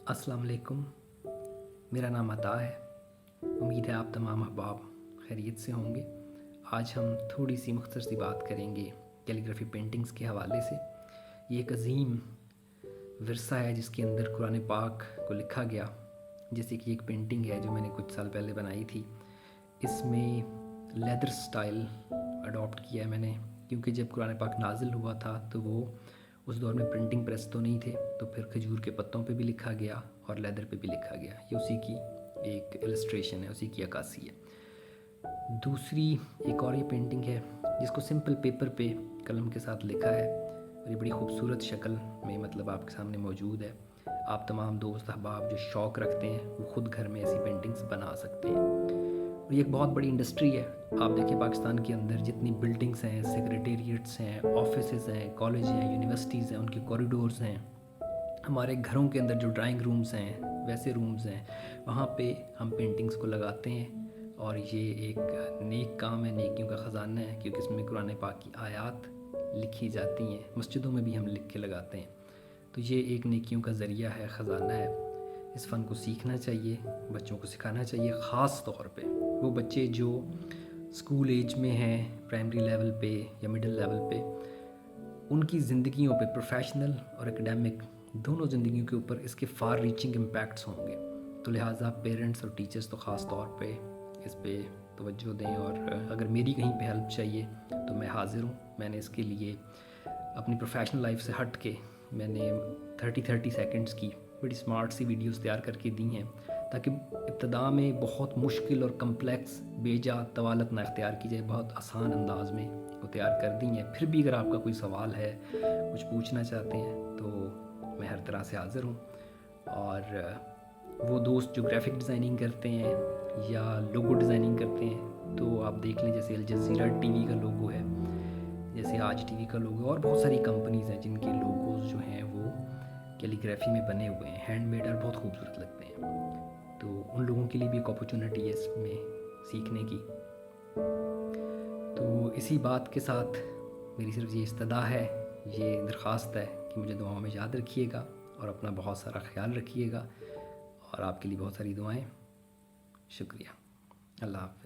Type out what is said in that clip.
अस्सलाम वालेकुम। मेरा नाम अता है। उम्मीद है आप तमाम अहबाब खैरियत से होंगे। आज हम थोड़ी सी मुख्तसर सी बात करेंगे कैलीग्राफी पेंटिंग्स के हवाले से। ये एक अजीम विरसा है जिसके अंदर कुरान पाक को लिखा गया। जैसे कि एक पेंटिंग है जो मैंने कुछ साल पहले बनाई थी। इसमें लेदर स्टाइल अडॉप्ट किया है मैंने, क्योंकि जब कुरान पाक नाजिल हुआ था तो वो उस दौर में प्रिंटिंग प्रेस तो नहीं थे, तो फिर खजूर के पत्तों पे भी लिखा गया और लेदर पे भी लिखा गया। ये उसी की एक इलस्ट्रेशन है, उसी की अक्कासी है। दूसरी एक और ये पेंटिंग है जिसको सिंपल पेपर पे कलम के साथ लिखा है और ये बड़ी खूबसूरत शक्ल में मतलब आपके सामने मौजूद है। आप तमाम दोस्त अहबाब जो शौक़ रखते हैं वो ख़ुद घर में ऐसी पेंटिंग्स बना सकते हैं। और ये एक बहुत बड़ी इंडस्ट्री है। आप देखें पाकिस्तान के अंदर जितनी बिल्डिंग्स हैं, सेक्रेटेरिएट्स हैं, ऑफिसेज़ हैं, कॉलेज हैं, यूनिवर्सिटीज़ हैं, उनके कॉरिडोर्स हैं, हमारे घरों के अंदर जो ड्राइंग रूम्स हैं, वैसे रूम्स हैं, वहाँ पे हम पेंटिंग्स को लगाते हैं। और ये एक नेक काम है, नेकियों का ख़जाना है, क्योंकि इसमें कुरान पाक की आयात लिखी जाती हैं। मस्जिदों में भी हम लिख के लगाते हैं। तो ये एक नेकियों का ज़रिया है, ख़जाना है। इस फ़न को सीखना चाहिए, बच्चों को सिखाना चाहिए। ख़ास तौर पे वो बच्चे जो स्कूल एज में हैं, प्राइमरी लेवल पे या मिडिल लेवल पे, उनकी ज़िंदगियों पे, प्रोफेशनल और एकेडमिक दोनों ज़िंदगियों के ऊपर इसके फ़ार रीचिंग इम्पैक्ट्स होंगे। तो लिहाजा पेरेंट्स और टीचर्स तो ख़ास तौर पे इस पे तवज्जो दें। और अगर मेरी कहीं पे हेल्प चाहिए तो मैं हाज़िर हूँ। मैंने इसके लिए अपनी प्रोफेशनल लाइफ से हट के मैंने 30 सेकंड्स की बड़ी स्मार्ट सी वीडियोस तैयार करके दी हैं, ताकि इब्तदा में बहुत मुश्किल और कम्प्लेक्स बेजा तवालत ना इख्तियार की जाए, बहुत आसान अंदाज में वो तैयार कर दी हैं। फिर भी अगर आपका कोई सवाल है, कुछ पूछना चाहते हैं, तो मैं हर तरह से हाज़िर हूँ। और वो दोस्त जो ग्राफिक डिज़ाइनिंग करते हैं या लोगो डिज़ाइनिंग करते हैं, तो आप देख लें जैसे अल जज़ीरा टीवी का लोगो है, जैसे आज टीवी का लोगो, और बहुत सारी कंपनीज़ हैं जिनके लोगोज़ जो हैं वो कैलीग्राफी में बने हुए हैं, हैंडमेड, और बहुत खूबसूरत लगते हैं। तो उन लोगों के लिए भी एक अपॉर्चुनिटी है इसमें सीखने की। तो इसी बात के साथ मेरी सिर्फ ये इस्तदा है, ये दरख्वास्त है कि मुझे दुआओं में याद रखिएगा और अपना बहुत सारा ख्याल रखिएगा। और आपके लिए बहुत सारी दुआएं। शुक्रिया। अल्लाह हाफ़िज़।